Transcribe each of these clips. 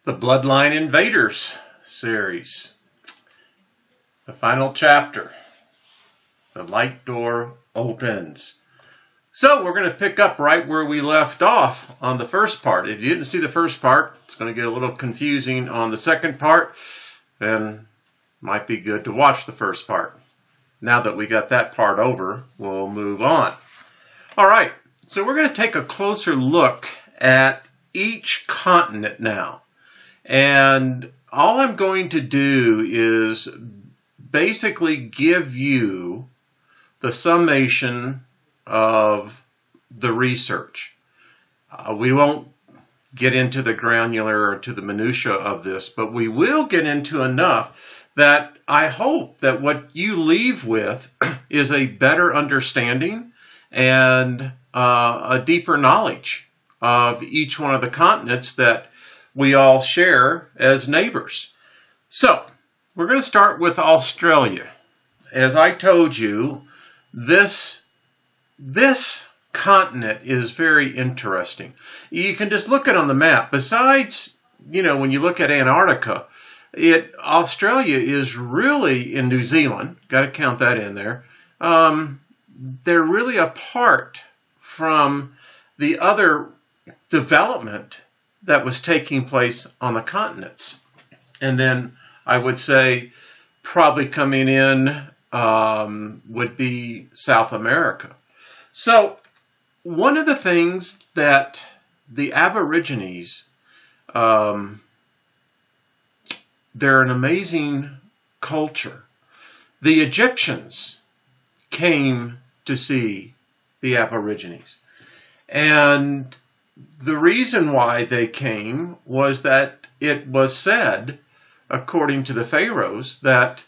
the Bloodline Invaders series. The final chapter. The light door opens. So we're going to pick up right where we left off on the first part. If you didn't see the first part, it's going to get a little confusing on the second part, then it might be good to watch the first part. Now that we got that part over, we'll move on. All right, so we're going to take a closer look at each continent now. And all I'm going to do is basically give you the summation of the research. We won't get into the granular or to the minutia of this, but we will get into enough that I hope that what you leave with is a better understanding and a deeper knowledge of each one of the continents that we all share as neighbors. So, we're going to start with Australia. As I told you, this continent is very interesting. You can just look at it on the map. Besides, when you look at Antarctica, Australia is really in New Zealand. Got to count that in there. They're really apart from the other development that was taking place on the continents. And then I would say probably coming in would be South America. So one of the things that the Aborigines, they're an amazing culture. The Egyptians came to see the Aborigines. And the reason why they came was that it was said, according to the pharaohs, that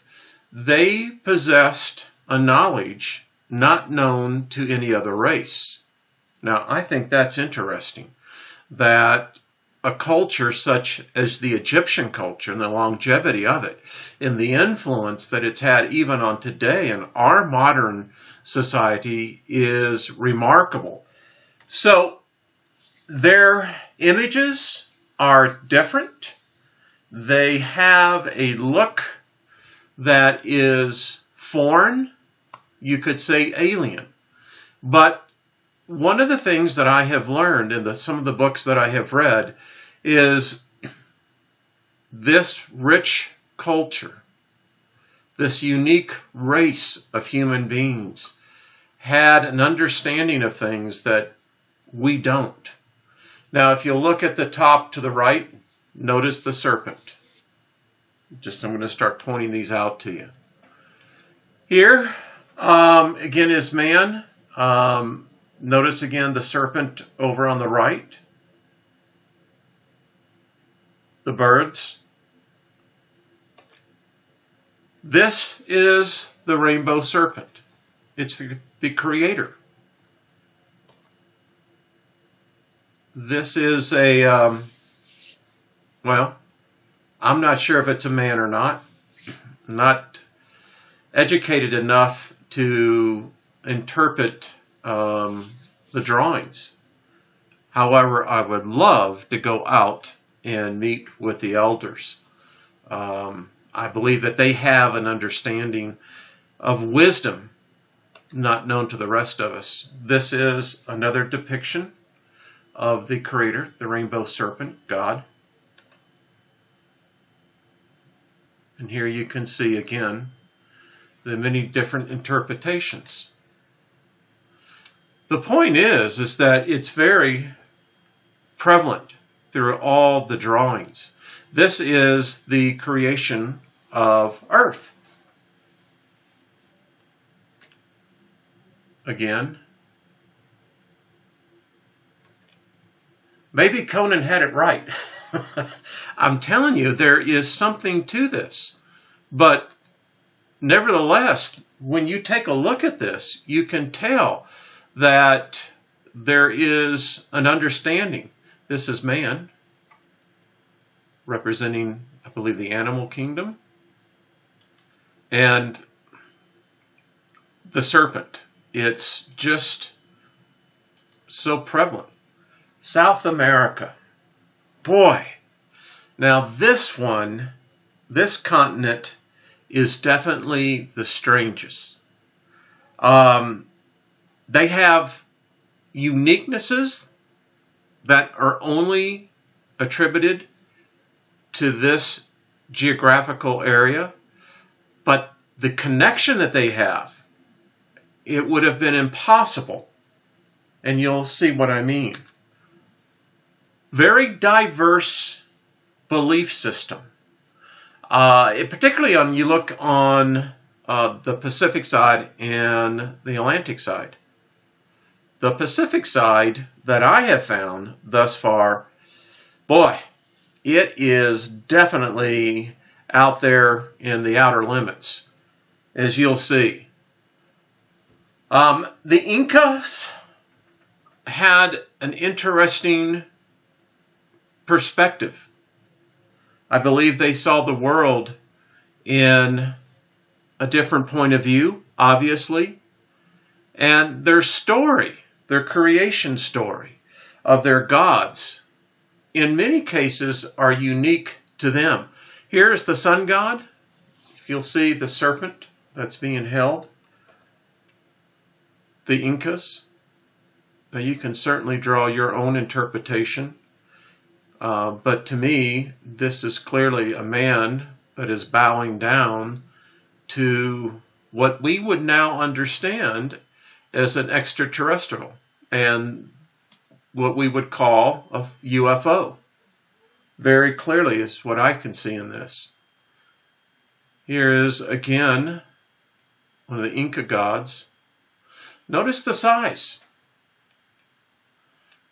they possessed a knowledge not known to any other race. Now, I think that's interesting, that a culture such as the Egyptian culture and the longevity of it and the influence that it's had even on today in our modern society is remarkable. So, their images are different. They have a look that is foreign, you could say alien. But one of the things that I have learned in some of the books that I have read is this rich culture, this unique race of human beings, had an understanding of things that we don't. Now, if you look at the top to the right, notice the serpent. I'm going to start pointing these out to you. Here, again, is man. Notice again the serpent over on the right. The birds. This is the rainbow serpent. It's the creator. This is a, well, I'm not sure if it's a man or not. I'm not educated enough to interpret the drawings. However, I would love to go out and meet with the elders. I believe that they have an understanding of wisdom not known to the rest of us. This is another depiction of the creator, the rainbow serpent, God. And here you can see again the many different interpretations. The point is that it's very prevalent through all the drawings. This is the creation of Earth. Again, maybe Conan had it right. I'm telling you, there is something to this. But nevertheless, when you take a look at this, you can tell that there is an understanding. This is man, representing, I believe, the animal kingdom. And the serpent. It's just so prevalent. South America. Boy, Now this continent is definitely the strangest. They have uniquenesses that are only attributed to this geographical area, but the connection that they have, it would have been impossible, and you'll see what I mean. Very diverse belief system. Particularly on, you look on the Pacific side and the Atlantic side. The Pacific side that I have found thus far, boy, it is definitely out there in the outer limits, as you'll see. The Incas had an interesting perspective. I believe they saw the world in a different point of view, obviously. And their story, their creation story of their gods, in many cases are unique to them. Here is the sun god. If you'll see the serpent that's being held, the Incas. Now you can certainly draw your own interpretation. But to me, this is clearly a man that is bowing down to what we would now understand as an extraterrestrial and what we would call a UFO. Very clearly is what I can see in this. Here is, again, one of the Inca gods. Notice the size.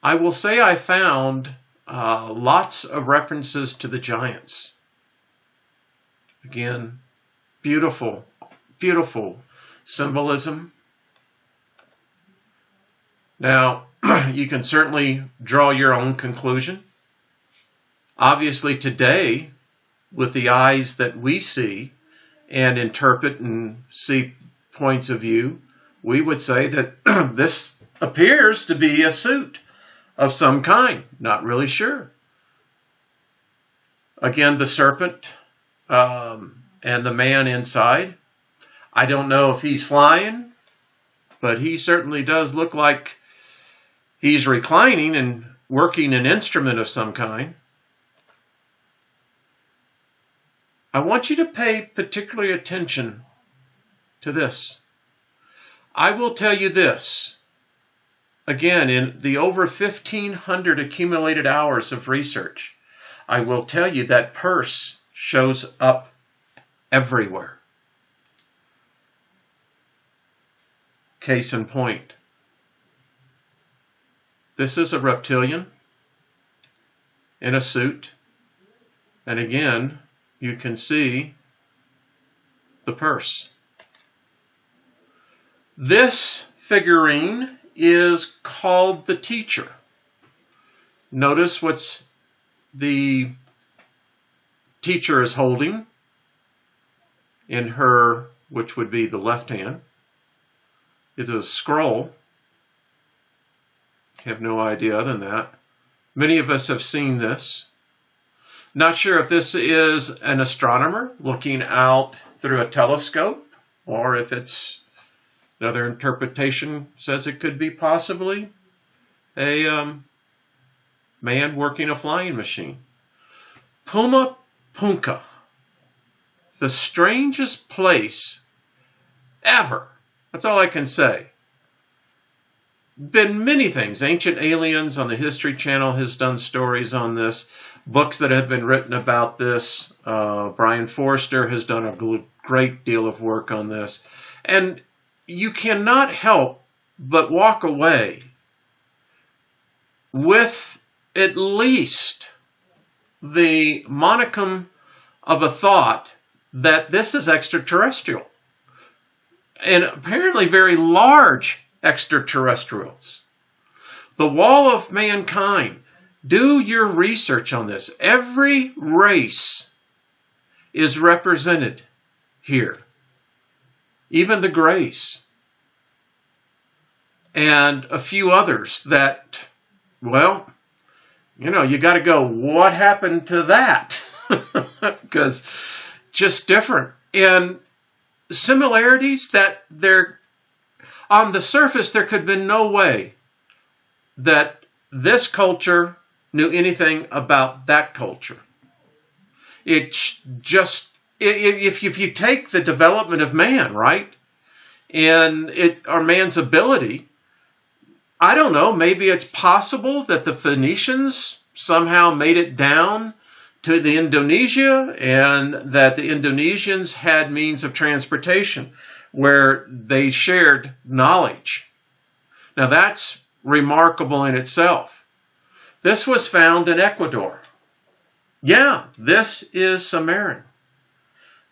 I will say I found lots of references to the giants. Again, beautiful, beautiful symbolism. Now, you can certainly draw your own conclusion. Obviously, today, with the eyes that we see and interpret and see points of view, we would say that this appears to be a suit of some kind. Not really sure. Again, the serpent and the man inside. I don't know if he's flying, but he certainly does look like he's reclining and working an instrument of some kind. I want you to pay particular attention to this. I will tell you this. Again, in the over 1,500 accumulated hours of research, I will tell you that purse shows up everywhere. Case in point. This is a reptilian in a suit. And again, you can see the purse. This figurine is called the teacher. Notice what's the teacher is holding in her, which would be the left hand. It is a scroll. I have no idea other than that. Many of us have seen this. Not sure if this is an astronomer looking out through a telescope, or if it's another interpretation says it could be possibly a man working a flying machine. Puma Punku, the strangest place ever. That's all I can say. Been many things. Ancient Aliens on the History Channel has done stories on this. Books that have been written about this. Brian Forster has done a great deal of work on this. And you cannot help but walk away with at least the monicum of a thought that this is extraterrestrial. And apparently very large extraterrestrials. The wall of mankind. Do your research on this. Every race is represented here. Even the Greys. And a few others that, well, you got to go, what happened to that? Because just different. And similarities that they're on the surface, there could have been no way that this culture knew anything about that culture. It's just, if you take the development of man, right, and or man's ability, I don't know, maybe it's possible that the Phoenicians somehow made it down to the Indonesia, and that the Indonesians had means of transportation where they shared knowledge. Now that's remarkable in itself. This was found in Ecuador. Yeah, this is Sumerian.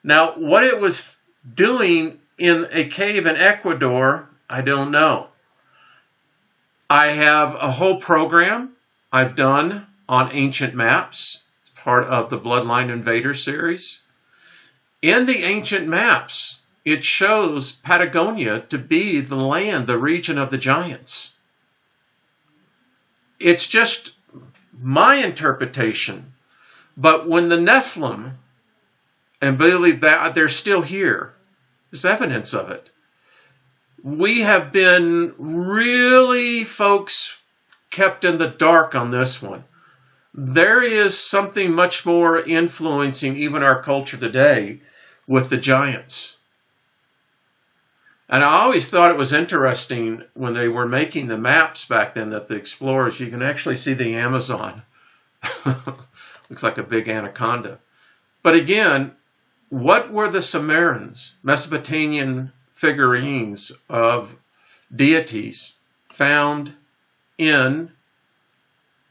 Now, what it was doing in a cave in Ecuador, I don't know. I have a whole program I've done on ancient maps. It's part of the Bloodline Invaders series. In the ancient maps, it shows Patagonia to be the land, the region of the giants. It's just my interpretation. But when the Nephilim, and believe that they're still here, there's evidence of it. We have been really, folks, kept in the dark on this one. There is something much more influencing even our culture today with the giants. And I always thought it was interesting when they were making the maps back then, that the explorers, you can actually see the Amazon. Looks like a big anaconda. But again, what were the Sumerians, Mesopotamian figurines of deities found in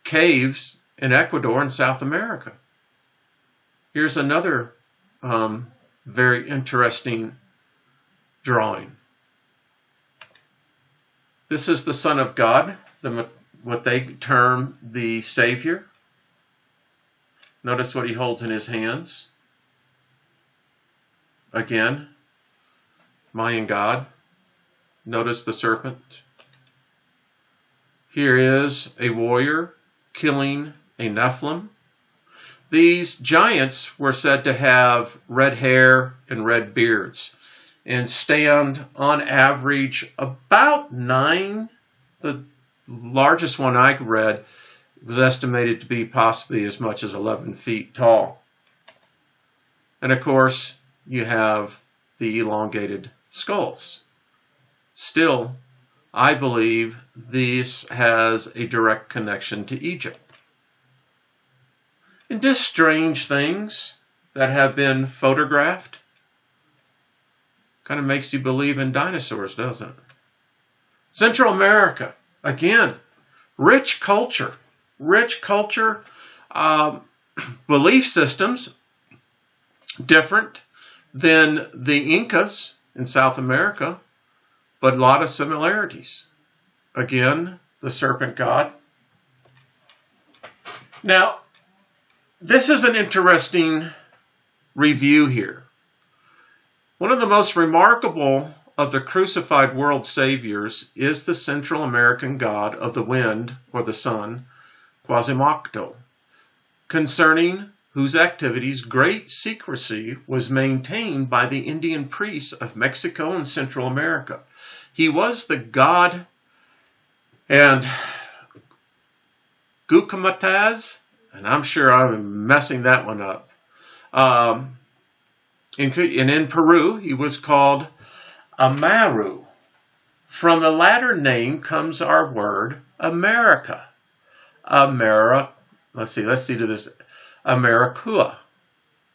caves in Ecuador and South America? Here's another very interesting drawing. This is the Son of God, what they term the Savior. Notice what he holds in his hands. Again, Mayan God. Notice the serpent. Here is a warrior killing a Nephilim. These giants were said to have red hair and red beards and stand on average about 9. The largest one I read was estimated to be possibly as much as 11 feet tall. And of course, you have the elongated skulls. Still, I believe this has a direct connection to Egypt. And just strange things that have been photographed. Kind of makes you believe in dinosaurs, doesn't it? Central America, again, rich culture, belief systems, different than the Incas in South America, but a lot of similarities. Again, the serpent god. Now, this is an interesting review here. One of the most remarkable of the crucified world saviors is the Central American god of the wind or the sun, Quasimodo, concerning whose activities great secrecy was maintained by the Indian priests of Mexico and Central America. He was the god and Gucamataz, and I'm sure I'm messing that one up. In Peru, he was called Amaru. From the latter name comes our word America. Let's see to this. Americua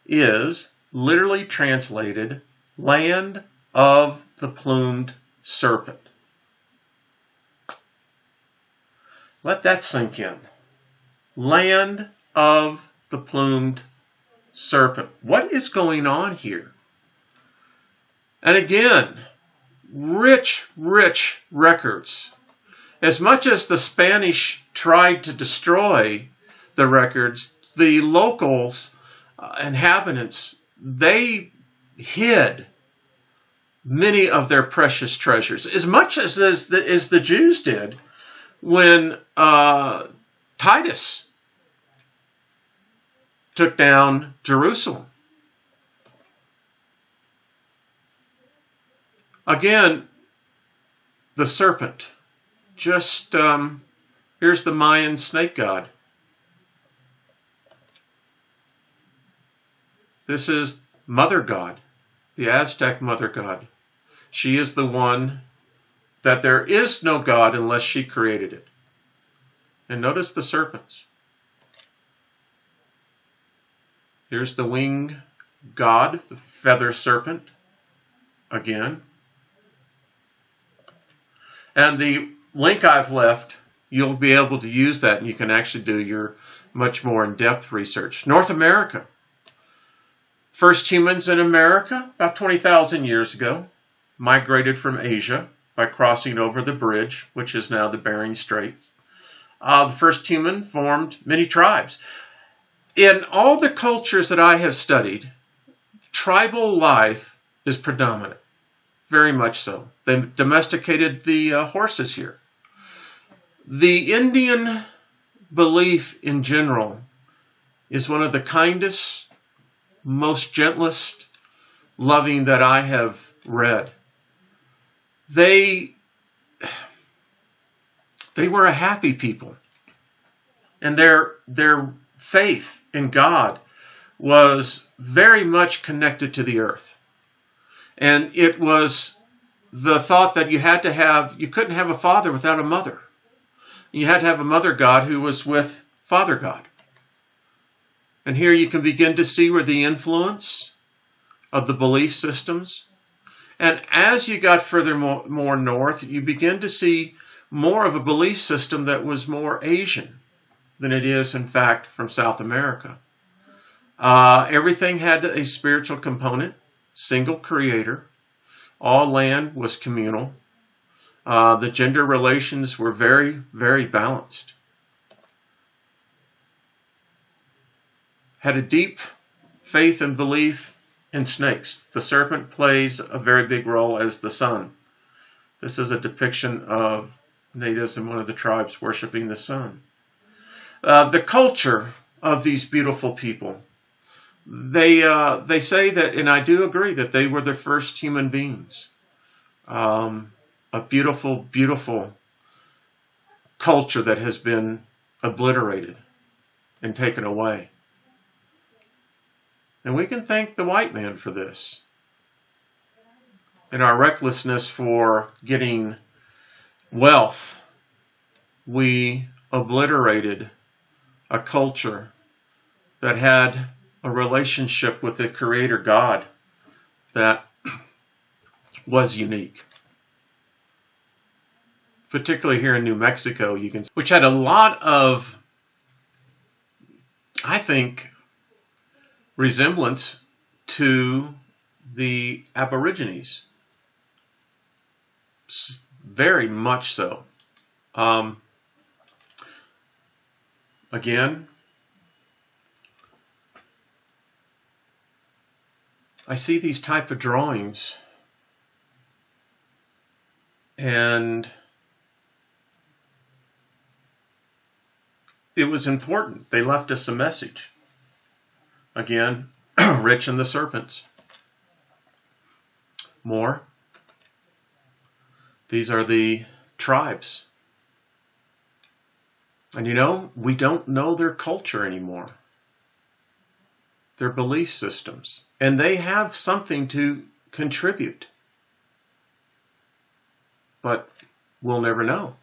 is literally translated land of the plumed serpent. Let that sink in. Land of the plumed serpent. What is going on here? And again, rich records. As much as the Spanish tried to destroy the records, the locals, inhabitants, they hid many of their precious treasures, as much as the Jews did when Titus took down Jerusalem. Again, the serpent. Just here's the Mayan Snake God. This is Mother God, the Aztec Mother God. She is the one that there is no God unless she created it. And notice the serpents. Here's the wing god, the feather serpent, again. And the link I've left, you'll be able to use that, and you can actually do your much more in-depth research. North America. First humans in America, about 20,000 years ago, migrated from Asia by crossing over the bridge, which is now the Bering Straits. The first human formed many tribes. In all the cultures that I have studied, tribal life is predominant, very much so. They domesticated the horses here. The Indian belief in general is one of the kindest, most gentlest, loving that I have read. They were a happy people, and their faith in God was very much connected to the earth. And it was the thought that you couldn't have a father without a mother. You had to have a mother God who was with Father God. And here you can begin to see where the influence of the belief systems. And as you got further more north, you begin to see more of a belief system that was more Asian than it is, in fact, from South America. Everything had a spiritual component, single creator. All land was communal. The gender relations were very, very balanced. Had a deep faith and belief in snakes. The serpent plays a very big role as the sun. This is a depiction of natives in one of the tribes worshiping the sun. The culture of these beautiful people. They say that, and I do agree, that they were the first human beings. A beautiful, beautiful culture that has been obliterated and taken away. And we can thank the white man for this. In our recklessness for getting wealth, we obliterated a culture that had a relationship with the Creator God that was unique. Particularly here in New Mexico, which had a lot of, I think, resemblance to the Aborigines. Very much so. Again, I see these type of drawings, and it was important. They left us a message. Again, Rich and the Serpents. More. These are the tribes. And you know, we don't know their culture anymore. Their belief systems. And they have something to contribute. But we'll never know.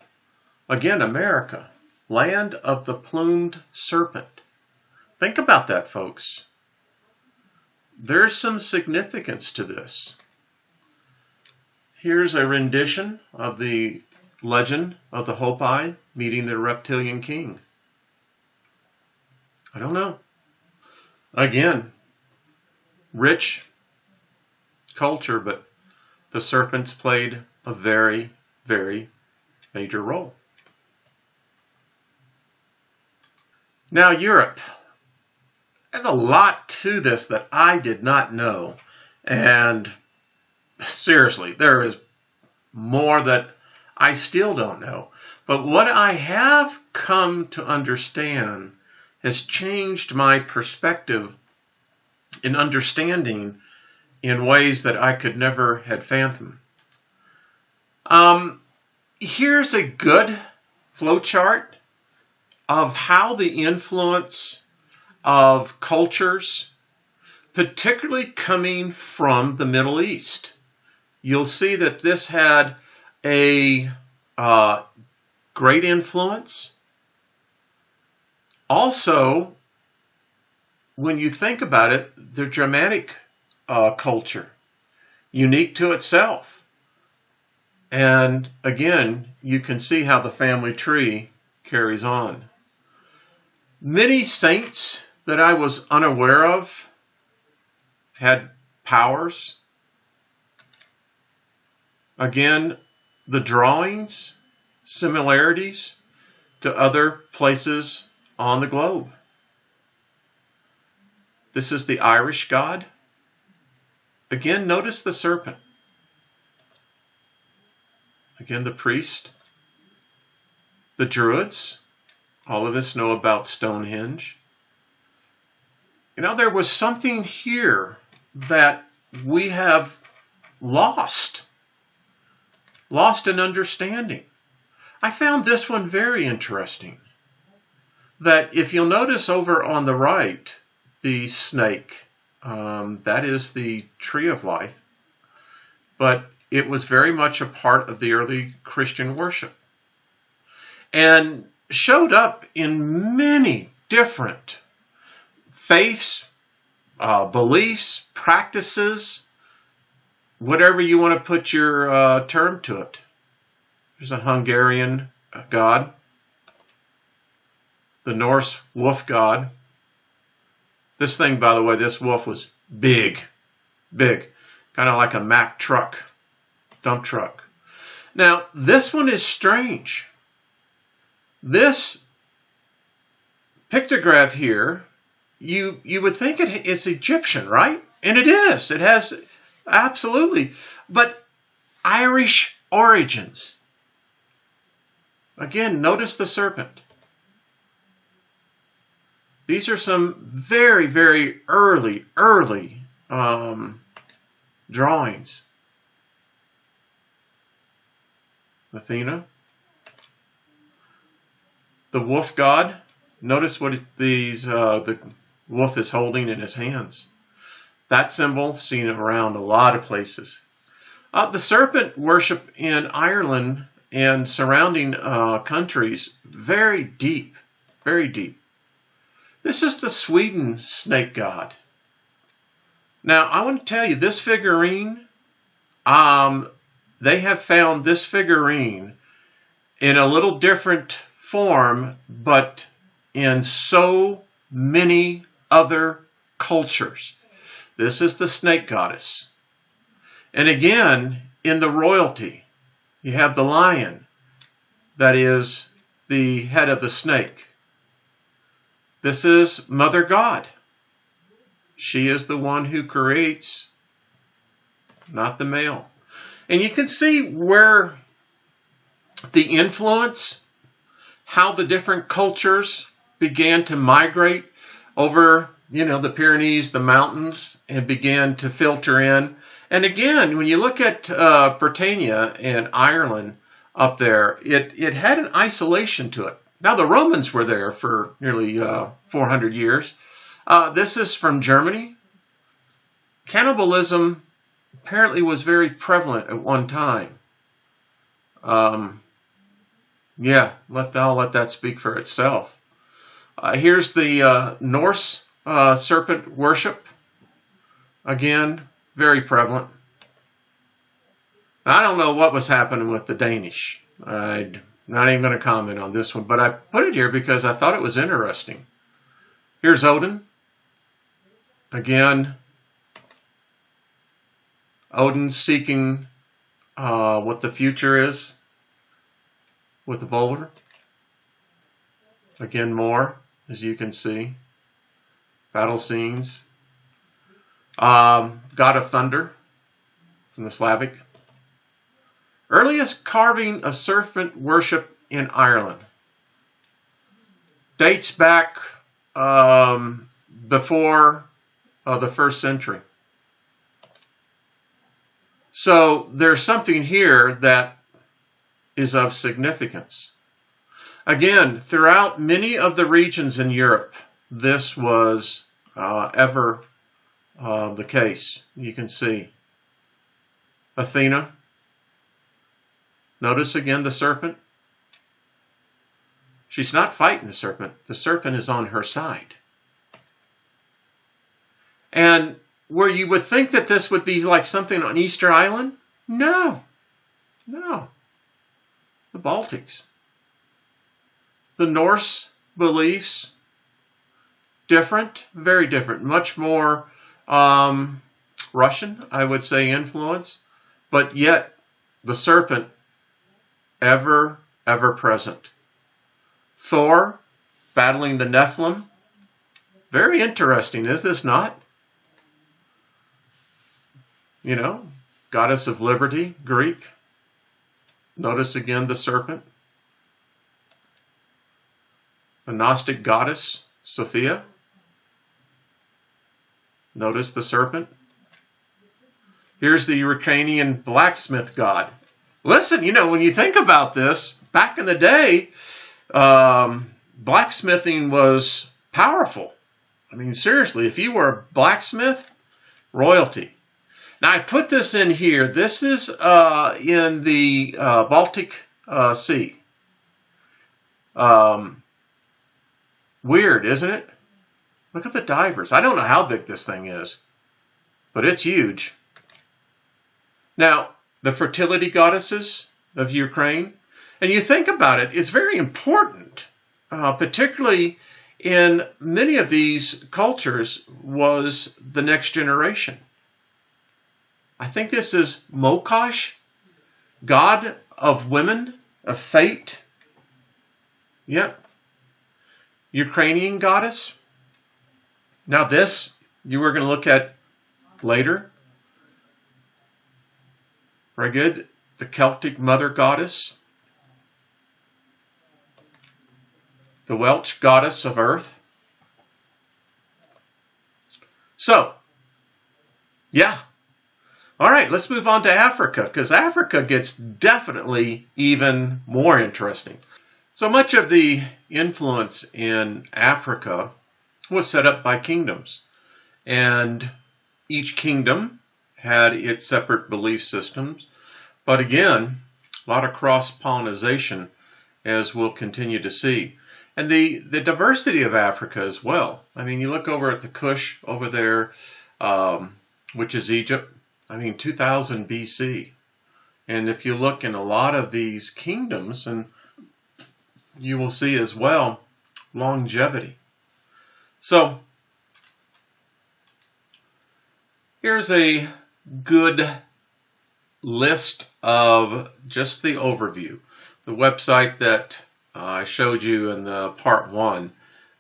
Again, America, land of the plumed serpent. Think about that, folks. There's some significance to this. Here's a rendition of the legend of the Hopi meeting the Reptilian King. I don't know. Again, rich culture, but the serpents played a very, very major role. Now, Europe. There's a lot to this that I did not know. And seriously, there is more that I still don't know. But what I have come to understand has changed my perspective in understanding in ways that I could never had fathomed. Here's a good flowchart of how the influence of cultures, particularly coming from the Middle East. You'll see that this had a great influence. Also, when you think about it, the Germanic culture, unique to itself. And again, you can see how the family tree carries on. Many saints that I was unaware of had powers. Again, the drawings, similarities to other places on the globe. This is the Irish God. Again, notice the serpent. Again, the priest. The Druids. All of us know about Stonehenge. You know, there was something here that we have lost in understanding. I found this one very interesting. That if you'll notice over on the right, the snake, that is the tree of life, but it was very much a part of the early Christian worship and showed up in many different faiths, beliefs, practices, whatever you want to put your term to it. There's a Hungarian god, the Norse wolf god. This thing, by the way, this wolf was big, kind of like a Mack truck, dump truck. Now, this one is strange. This pictograph here, you would think it's Egyptian, right? And it is. It has absolutely, but Irish origins. Again, notice the serpent. These are some very, very early drawings. Athena. The wolf god. Notice what the wolf is holding in his hands. That symbol seen around a lot of places. The serpent worship in Ireland and surrounding countries, very deep, very deep. This is the Sweden snake god. Now, I want to tell you, this figurine, they have found this figurine in a little different form, but in so many other cultures. This is the snake goddess. And again, in the royalty, you have the lion that is the head of the snake. This is Mother God. She is the one who creates, not the male. And you can see where the influence, how the different cultures began to migrate over, the Pyrenees, the mountains, and began to filter in. And again, when you look at Britannia and Ireland up there, it had an isolation to it. Now, the Romans were there for nearly 400 years. This is from Germany. Cannibalism apparently was very prevalent at one time. I'll let that speak for itself. Here's the Norse serpent worship. Again, very prevalent. I don't know what was happening with the Danish. I'm not even going to comment on this one, but I put it here because I thought it was interesting. Here's Odin. Again, Odin seeking what the future is with the Volver. Again, more, as you can see. Battle scenes. God of Thunder from the Slavic. Earliest carving of serpent worship in Ireland. Dates back before the 1st century. So there's something here that is of significance. Again, throughout many of the regions in Europe, this was ever the case. You can see Athena. Notice again the serpent. She's not fighting the serpent. The serpent is on her side. And where you would think that this would be like something on Easter Island, no. The Baltics. The Norse beliefs, different, very different, much more Russian, I would say, influence, but yet the serpent ever present. Thor battling the Nephilim, very interesting, is this not? You know, goddess of liberty, Greek. Notice again the serpent. The Gnostic goddess, Sophia. Notice the serpent. Here's the Ukrainian Blacksmith God. Listen, you know, when you think about this, back in the day, blacksmithing was powerful. I mean, seriously, if you were a blacksmith, royalty. Now, I put this in here. This is in the Baltic Sea. Weird, isn't it? Look at the divers. I don't know how big this thing is, but it's huge. Now, the fertility goddesses of Ukraine, and you think about it, it's very important, particularly in many of these cultures, was the next generation. I think this is Mokosh, god of women, of fate. Yep. Ukrainian goddess. Now this, you were going to look at later. Brigid, the Celtic mother goddess. The Welch goddess of earth. So, yeah. All right, let's move on to Africa, because Africa gets definitely even more interesting. So much of the influence in Africa was set up by kingdoms, and each kingdom had its separate belief systems, but again, a lot of cross-pollination, as we'll continue to see. And the diversity of Africa as well. I mean, you look over at the Kush over there, which is Egypt, I mean, 2000 BC. And if you look in a lot of these kingdoms, and you will see as well longevity. So here's a good list of just the overview. The website that I showed you in the part 1.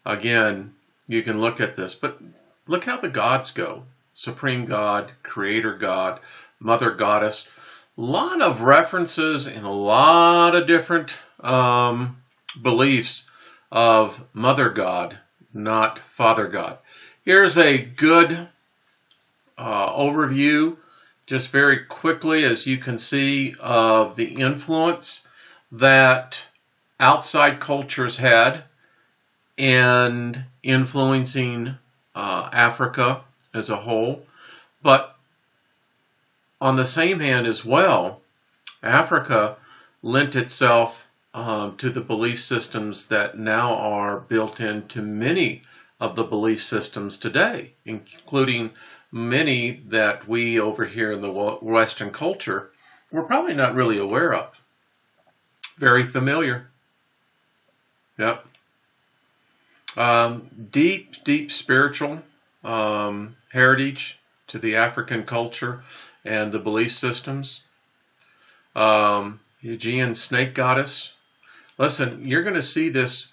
Again, you can look at this, but look how the gods go. Supreme God, Creator God, Mother Goddess. A lot of references and a lot of different beliefs of Mother God, not Father God. Here's a good overview, just very quickly, as you can see, of the influence that outside cultures had and influencing Africa as a whole. But on the same hand as well, Africa lent itself to the belief systems that now are built into many of the belief systems today, including many that we over here in the Western culture we're probably not really aware of. Very familiar. Yep. Deep spiritual heritage to the African culture and the belief systems. Aegean snake goddess. Listen, you're going to see this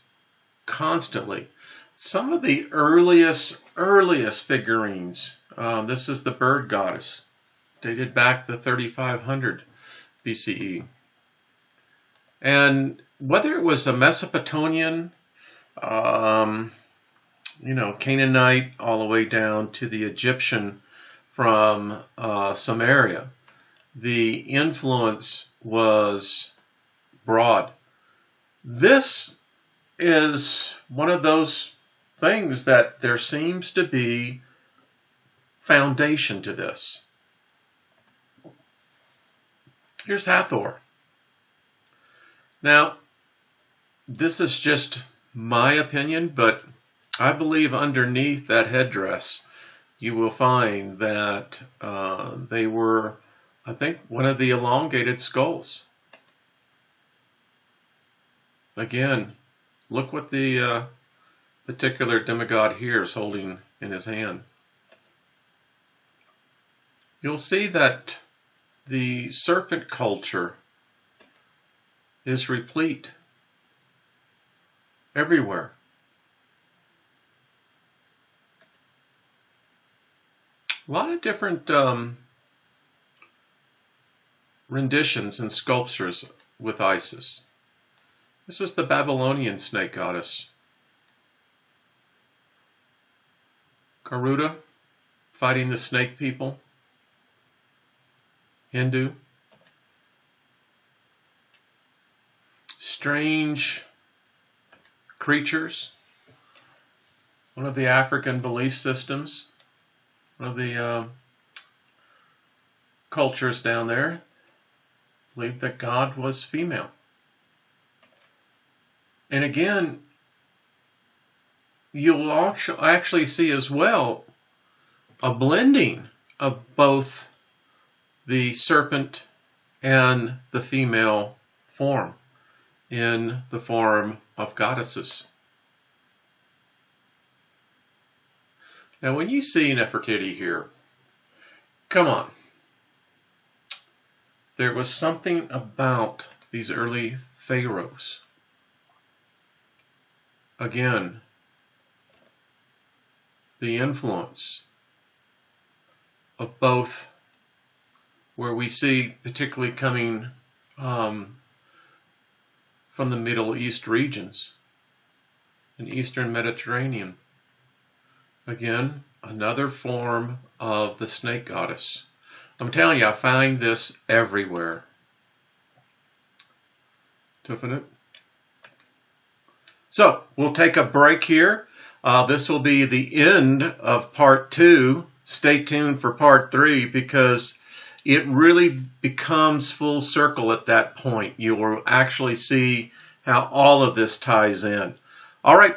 constantly. Some of the earliest figurines. This is the bird goddess, dated back to 3500 BCE. And whether it was a Mesopotamian Canaanite all the way down to the Egyptian from Samaria. The influence was broad. This is one of those things that there seems to be foundation to this. Here's Hathor. Now, this is just my opinion, but I believe underneath that headdress you will find that they were, I think, one of the elongated skulls. Again, look what the particular demigod here is holding in his hand. You'll see that the serpent culture is replete everywhere. A lot of different renditions and sculptures with Isis. This was the Babylonian snake goddess. Garuda fighting the snake people. Hindu. Strange creatures. One of the African belief systems. One of the cultures down there believed that God was female. And again, you'll actually see as well a blending of both the serpent and the female form in the form of goddesses. Now, when you see Nefertiti here, come on. There was something about these early pharaohs. Again, the influence of both, where we see particularly coming from the Middle East regions and Eastern Mediterranean. Again, another form of the snake goddess. I'm telling you, I find this everywhere. Definite. So, we'll take a break here. This will be the end of part 2. Stay tuned for part 3 because it really becomes full circle at that point. You will actually see how all of this ties in. All right,